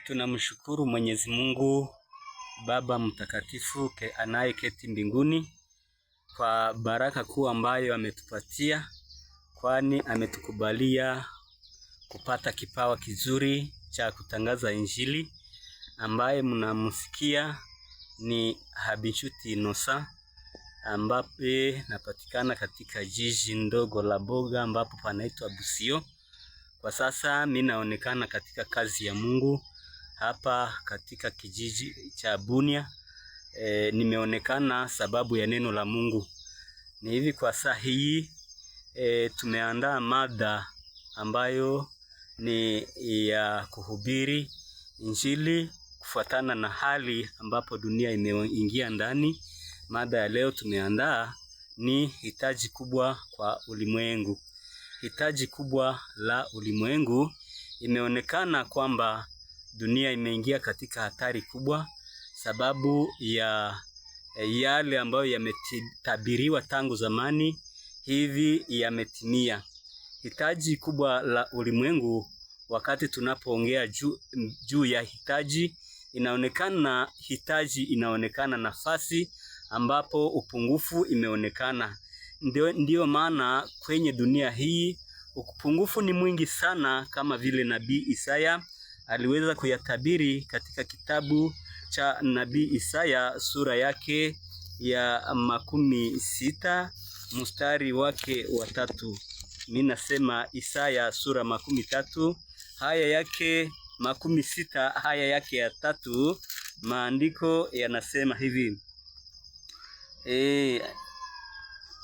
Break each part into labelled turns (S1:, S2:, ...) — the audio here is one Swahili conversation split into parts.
S1: Tunamshukuru Mwenyezi Mungu Baba mtakatifu anayeketi mbinguni kwa baraka kuu ambayo ametupatia, kwani ametukubalia kupata kipawa kizuri cha kutangaza Injili. Ambaye mnamsikia ni Habishuti Innocent, ambaye napatikana katika jiji ndogo la Boga ambapo panaitwa Busio. Kwa sasa mimi naonekana katika kazi ya Mungu hapa katika kijiji cha Bunia. Nimeonekana sababu ya neno la Mungu. Ni hivi kwa saa hii tumeandaa mada ambayo ni ya kuhubiri Injili kufuatana na hali ambapo dunia imeingia ndani. Mada ya leo tumeandaa ni hitaji kubwa kwa ulimwengu. Hitaji kubwa la ulimwengu. Imeonekana kwamba dunia imeingia katika hatari kubwa sababu ya yale ambayo yametabiriwa tangu zamani hivi yametimia. Hitaji kubwa la ulimwengu, wakati tunapoongea juu ya hitaji, inaonekana nafasi ambapo upungufu imeonekana. Ndio maana kwenye dunia hii upungufu ni mwingi sana, kama vile Nabii Isaya aliweza kuyatabiri katika kitabu cha Nabii Isaya sura yake ya 60 mstari wake wa 3. Mimi nasema Isaya sura 30 haya yake 60 haya yake ya 3, maandiko yanasema hivi.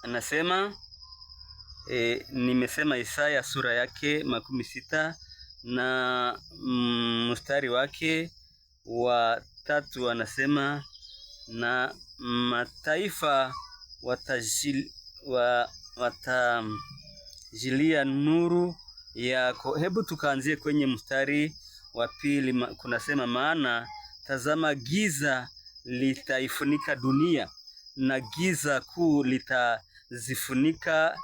S1: Anasema nimesema Isaya sura yake 60 na mstari wake wa 3, anasema na mataifa watajilia nuru yako. Hebu tukaanzie kwenye mstari wa 2. Kunasema maana tazama, giza litaifunika dunia na giza kuu litazifunika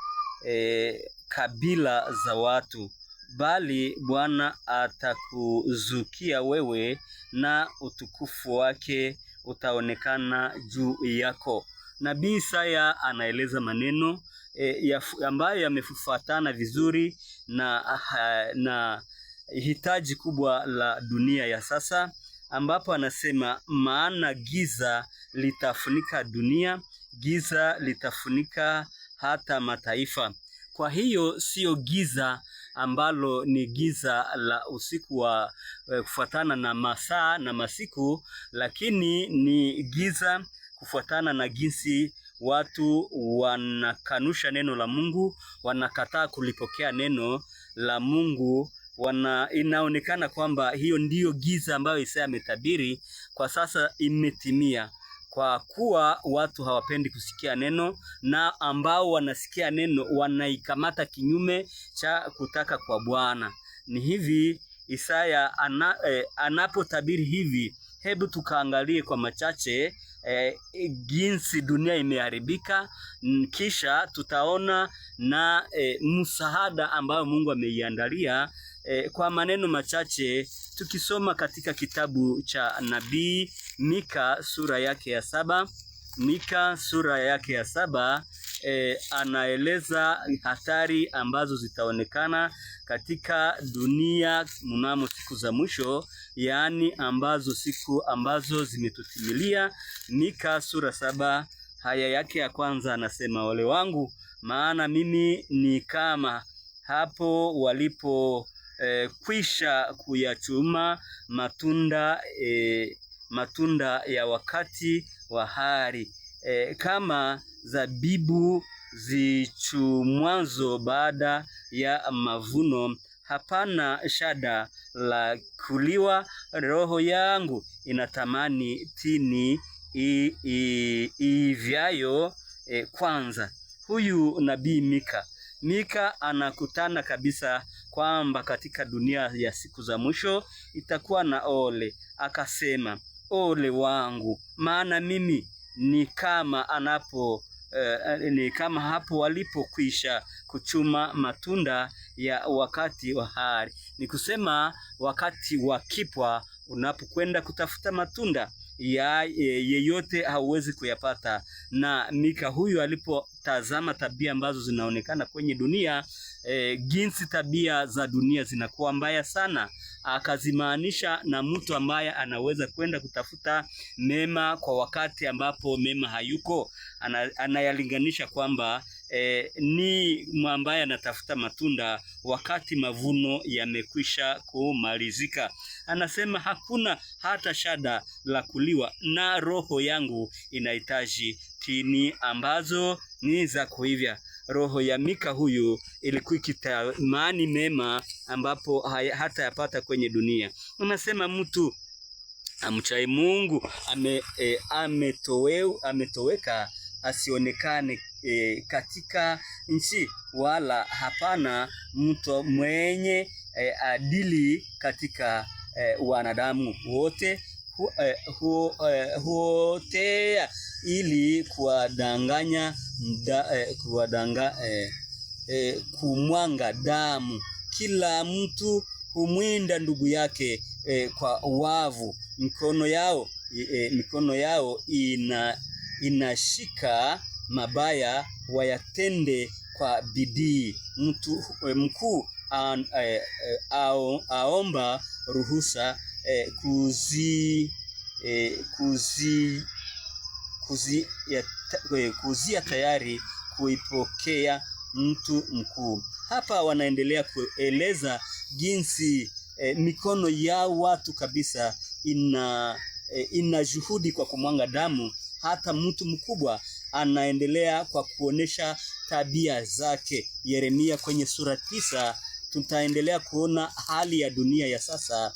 S1: kabila za watu, bali Bwana atakuzukia wewe na utukufu wake utaonekana juu yako. Nabii Isaya anaeleza maneno ambayo yamefuatana vizuri na hitaji kubwa la dunia ya sasa, ambapo anasema maana giza litafunika dunia, giza litafunika hata mataifa. Kwa hiyo sio giza ambalo ni giza la usiku wa kufuatana na masaa na masiku, lakini ni giza kufuatana na jinsi watu wanakanusha neno la Mungu, wanakataa kulipokea neno la Mungu. Inaonekana kwamba hiyo ndiyo giza ambayo Isaya ametabiri kwa sasa imetimia, kwa kuwa watu hawapendi kusikia neno, na ambao wanasikia neno wanaikamata kinyume cha kutaka kwa Bwana. Ni hivi Isaya anapotabiri hivi. Hebu tukaangalie kwa machache jinsi dunia imeharibika, kisha tutaona na msaada ambao Mungu ameiandalia. Kwa maneno machache, tukisoma katika kitabu cha Nabii Mika sura yake ya 7. Mika sura yake ya 7 anaeleza hatari ambazo zitaonekana katika dunia mnamo siku za mwisho, yaani siku ambazo zimetutimilia. Mika sura 7 haya yake ya kwanza anasema, ole wangu, maana mimi ni kama hapo walipo kwisha kuyachuma matunda ya wakati wa hari, kama zabibu zichumwazo baada ya mavuno, hapana shada la kuliwa. Roho yangu inatamani tini ivyayo kwanza. Huyu nabii Mika anakutana kabisa kwamba katika dunia ya siku za mwisho itakuwa na ole. Akasema, ole wangu, maana mimi ni kama hapo walipokwisha kuchuma matunda ya wakati wa hari. Ni kusema wakati wa kipwa unapokwenda kutafuta matunda ya yeyote hauwezi kuyapata. Na Mika huyu alipotazama tabia ambazo zinaonekana kwenye dunia, jinsi tabia za dunia zinakuwa mbaya sana, akazimaanisha na mtu ambaye anaweza kwenda kutafuta mema kwa wakati ambapo mema hayuko, anayalinganisha kwamba ni ambaye anatafuta matunda wakati mavuno yamekwisha kumalizika. Anasema hakuna hata shada la kuliwa, na roho yangu inahitaji tini ambazo ni za kuivya. Roho ya Mika huyu ilikuwa ikitamani mema ambapo hata yapata kwenye dunia. Anasema mtu amchaye Mungu ametoweka asionekane katika nchi, wala hapana mtu mwenye adili katika wanadamu. Wote huotea ili kumwanga damu. Kila mtu humwinda ndugu yake kwa wavu. Mikono yao inashika mabaya, wayatende kwa bidii. Mtu mkuu aomba ruhusa kuzia tayari kuipokea mtu mkuu. Hapa wanaendelea kueleza jinsi mikono ya watu kabisa ina juhudi kwa kumwanga damu. Hata mtu mkubwa anaendelea kwa kuonesha tabia zake. Yeremia kwenye sura 9 tutaendelea kuona hali ya dunia ya sasa.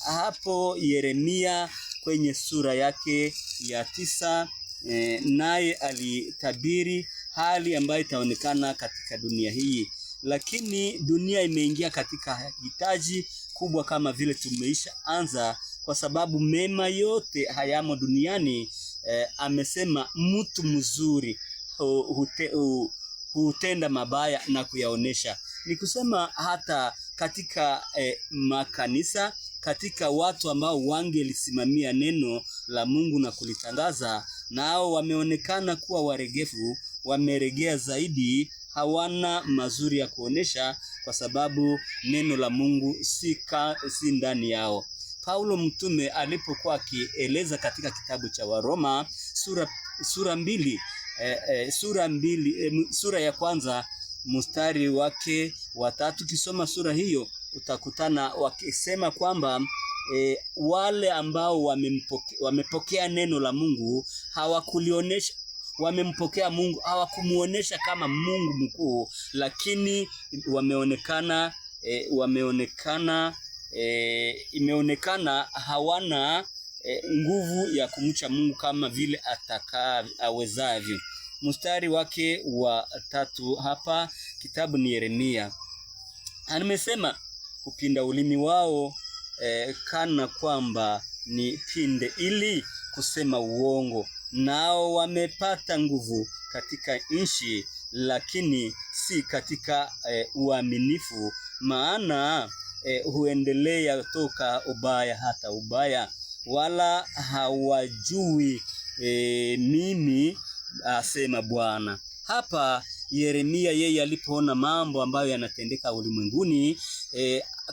S1: Hapo Yeremia kwenye sura yake ya 9 naye alitabiri hali ambayo itaonekana katika dunia hii. Lakini dunia imeingia katika hitaji kubwa kama vile tumeisha anza, kwa sababu mema yote hayamo duniani. Amesema mtu mzuri hutenda mabaya na kuyaonesha. Ni kusema hata katika makanisa, katika watu ambao wangelisimamia neno la Mungu na kulitangaza, nao wameonekana kuwa waregefu, wameregea zaidi, hawana mazuri ya kuonesha, kwa sababu neno la Mungu si ndani yao. Paulo mtume alipokuwa akieleza katika kitabu cha Waroma sura ya kwanza mstari wake wa 3, kisoma sura hiyo utakutana wakisema kwamba wale ambao wamepokea neno la Mungu hawakulionesha, wamempokea Mungu, hawakumuonesha kama Mungu mkuu, lakini imeonekana hawana nguvu ya kumcha Mungu kama vile awezavyo. Mstari wake wa 3 hapa kitabu ni Yeremia. Amesema kupinda ulimi wao kana kwamba ni pinde, ili kusema uongo. Nao wamepata nguvu katika nchi, lakini si katika uaminifu. Maana huendelea toka ubaya hata ubaya, wala hawajui mimi, asema Bwana. Hapa Yeremia yeye alipoona mambo ambayo yanatendeka ulimwenguni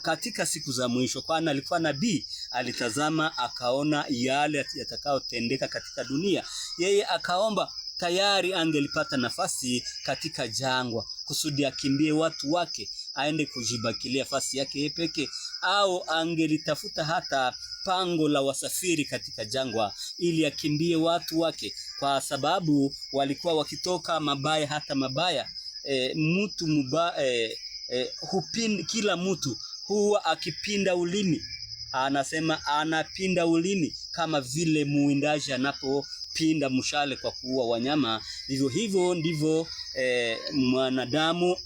S1: katika siku za mwisho, kwani alikuwa nabii, alitazama akaona yale yatakayotendeka katika dunia. Yeye akaomba tayari angelipata nafasi katika jangwa kusudi akimbie watu wake aende kujibakilia nafasi yake peke, au angelitafuta hata pango la wasafiri katika jangwa ili akimbie watu wake, kwa sababu walikuwa wakitoka mabaya hata mabaya. Mtu mbaya kila mtu huwa akipinda ulimi. Anasema anapinda ulimi kama vile muwindaji anapopinda mshale kwa kuua wanyama. Hivyo ndivyo mwanadamu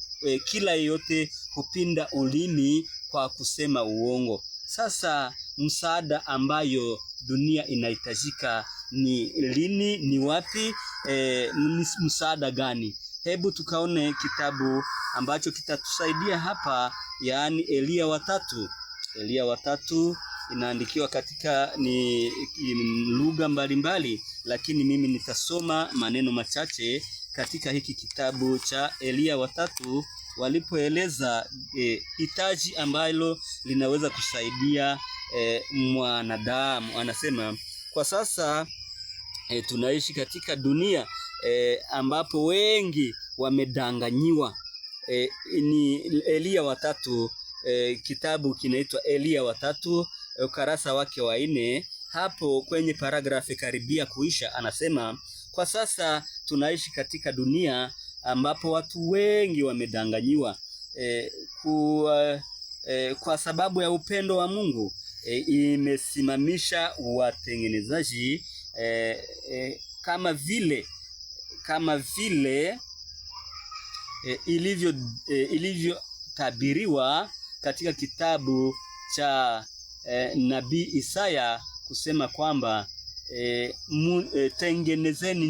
S1: kila yeyote hupinda ulimi kwa kusema uongo. Sasa msaada ambayo dunia inahitajika ni lini, ni wapi, msaada gani? Hebu tukaone kitabu ambacho kitatusaidia hapa yaani Elia watatu. Elia watatu inaandikiwa katika ni lugha mbalimbali, lakini mimi nitasoma maneno machache katika hiki kitabu cha Elia watatu, walipoeleza hitaji ambalo linaweza kusaidia mwanadamu. Anasema kwa sasa tunaishi katika dunia ambapo wengi wamedanganyiwa. Ni Elia watatu, kitabu kinaitwa Elia watatu, ukurasa wake wa 4. Hapo kwenye paragrafi karibia kuisha, anasema kwa sasa tunaishi katika dunia ambapo watu wengi wamedanganyiwa kwa sababu ya upendo wa Mungu imesimamisha watengenezaji kama vile ilivyotabiriwa katika kitabu cha nabii Isaya kusema kwamba tengenezeni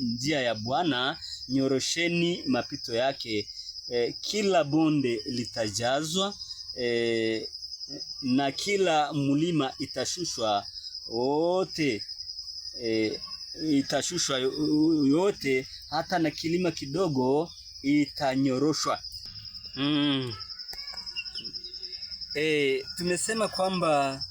S1: njia ya Bwana, nyorosheni mapito yake. Kila bonde litajazwa na kila mlima itashushwa yote, hata na kilima kidogo itanyoroshwa. Tumesema kwamba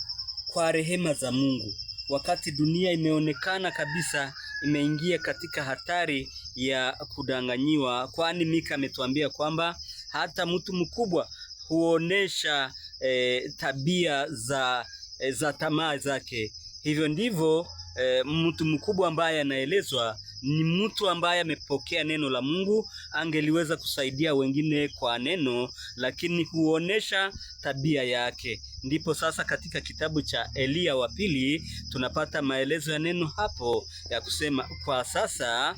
S1: kwa rehema za Mungu, wakati dunia imeonekana kabisa imeingia katika hatari ya kudanganyiwa, kwani Mika ametuambia kwamba hata mtu mkubwa huonesha tabia za tamaa zake. Hivyo ndivyo mtu mkubwa ambaye anaelezwa ni mtu ambaye amepokea neno la Mungu, angeliweza kusaidia wengine kwa neno, lakini huonesha tabia yake. Ndipo sasa katika kitabu cha Elia wa pili tunapata maelezo ya neno hapo ya kusema kwa sasa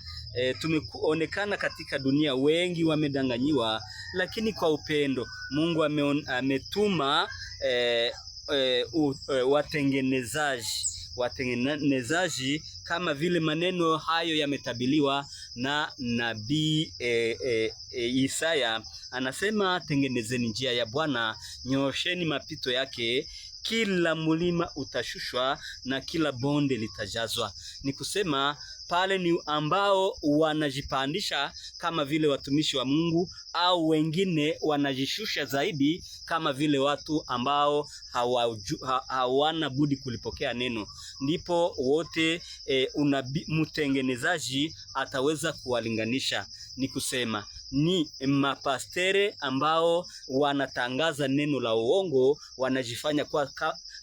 S1: tumeonekana katika dunia wengi wamedanganyiwa, lakini kwa upendo Mungu ametuma watengenezaji kama vile maneno hayo yametabiliwa na nabii Isaya. Anasema tengenezeni njia ya Bwana, nyoosheni mapito yake, kila mlima utashushwa na kila bonde litajazwa. Ni kusema pale ni ambao wanajipandisha kama vile watumishi wa Mungu, au wengine wanajishusha zaidi kama vile watu ambao hawana budi kulipokea neno. Ndipo wote mtengenezaji ataweza kuwalinganisha. Ni kusema ni mapastere ambao wanatangaza neno la uongo, wanajifanya kwa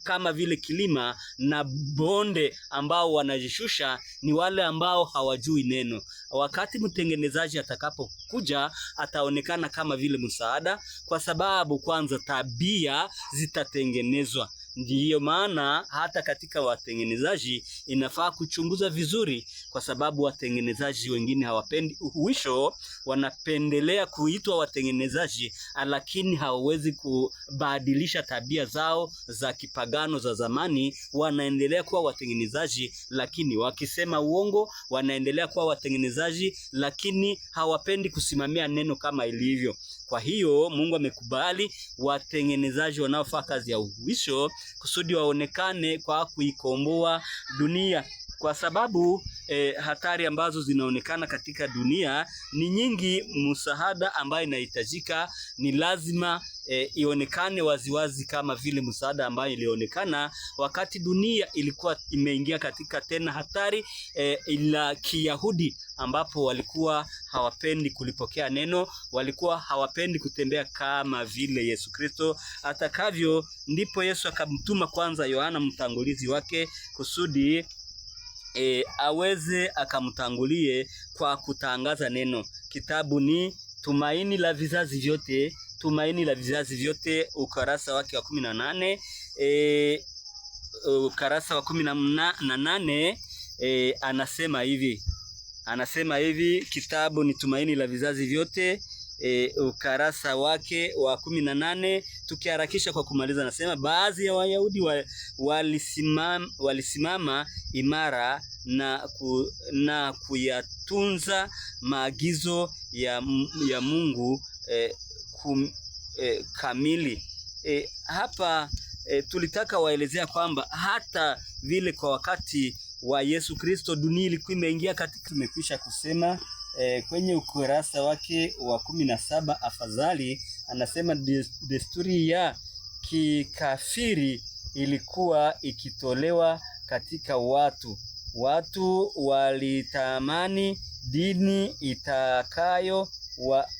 S1: kama vile kilima, na bonde ambao wanajishusha ni wale ambao hawajui neno. Wakati mtengenezaji atakapokuja, ataonekana kama vile msaada, kwa sababu kwanza tabia zitatengenezwa. Ndiyo maana hata katika watengenezaji inafaa kuchunguza vizuri, kwa sababu watengenezaji wengine hawapendi uhuisho, wanapendelea kuitwa watengenezaji, lakini hawawezi kubadilisha tabia zao za kipagano za zamani. Wanaendelea kuwa watengenezaji, lakini wakisema uongo, wanaendelea kuwa watengenezaji, lakini hawapendi kusimamia neno kama ilivyo. Kwa hiyo Mungu amekubali watengenezaji wanaofanya kazi ya uhuisho kusudi waonekane kwa kuikomboa dunia, kwa sababu hatari ambazo zinaonekana katika dunia ni nyingi. Msaada ambayo inahitajika ni lazima ionekane waziwazi, kama vile msaada ambayo ilionekana wakati dunia ilikuwa imeingia katika tena hatari ila Kiyahudi, ambapo walikuwa hawapendi kulipokea neno, walikuwa hawapendi kutembea kama vile Yesu Kristo atakavyo. Ndipo Yesu akamtuma kwanza Yohana mtangulizi wake kusudi aweze akamtangulie kwa kutangaza neno. Kitabu ni Tumaini la Vizazi Vyote, Tumaini la Vizazi Vyote, ukurasa wake wa 18, ukurasa wa 18, anasema hivi, kitabu ni Tumaini la Vizazi Vyote, ukurasa wake wa 18. Tukiharakisha kwa kumaliza, anasema baadhi ya Wayahudi walisimama imara na kuyatunza maagizo ya Mungu kamili. Hapa tulitaka waelezea kwamba hata vile kwa wakati wa Yesu Kristo dunia ilikuwa imeingia katika, tumekwisha kusema kwenye ukurasa wake wa 17 afadhali anasema desturi ya kikafiri ilikuwa ikitolewa katika watu walitamani dini itakayo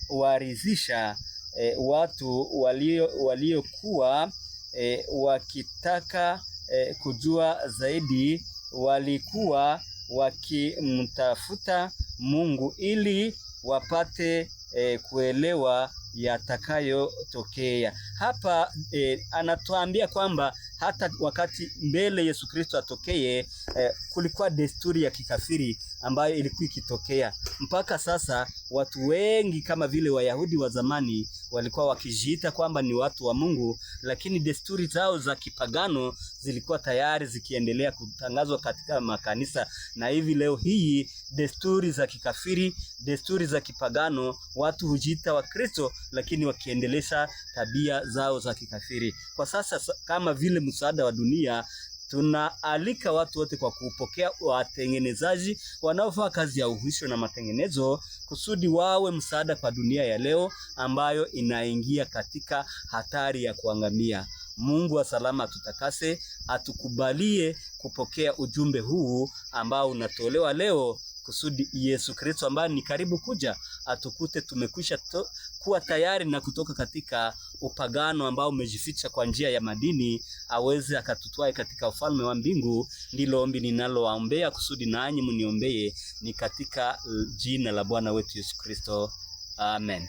S1: waridhisha watu waliokuwa wakitaka kujua zaidi. Walikuwa wakimtafuta Mungu ili wapate kuelewa yatakayotokea. Hapa anatuambia kwamba hata wakati mbele Yesu Kristo atokee, kulikuwa desturi ya kikafiri ambayo ilikuwa ikitokea. Mpaka sasa watu wengi kama vile Wayahudi wa zamani walikuwa wakijiita kwamba ni watu wa Mungu, lakini desturi zao za kipagano zilikuwa tayari zikiendelea kutangazwa katika makanisa. Na hivi leo hii desturi za kikafiri, desturi za kipagano, watu hujiita wa Kristo lakini wakiendelesha tabia zao za kikafiri. Kwa sasa kama vile msaada wa dunia, tunaalika watu wote kwa kupokea watengenezaji wanaofanya kazi ya uhuisho na matengenezo, kusudi wawe msaada kwa dunia ya leo ambayo inaingia katika hatari ya kuangamia. Mungu wa salama atutakase, atukubalie kupokea ujumbe huu ambao unatolewa leo, kusudi Yesu Kristo ambaye ni karibu kuja atukute tumekwisha kuwa tayari na kutoka katika upagano ambao umejificha kwa njia ya madini, aweze akatutwae katika ufalme wa mbingu. Ndilo ombi ninalowaombea, kusudi nanyi mniombee, ni katika jina la Bwana wetu Yesu Kristo. Amen.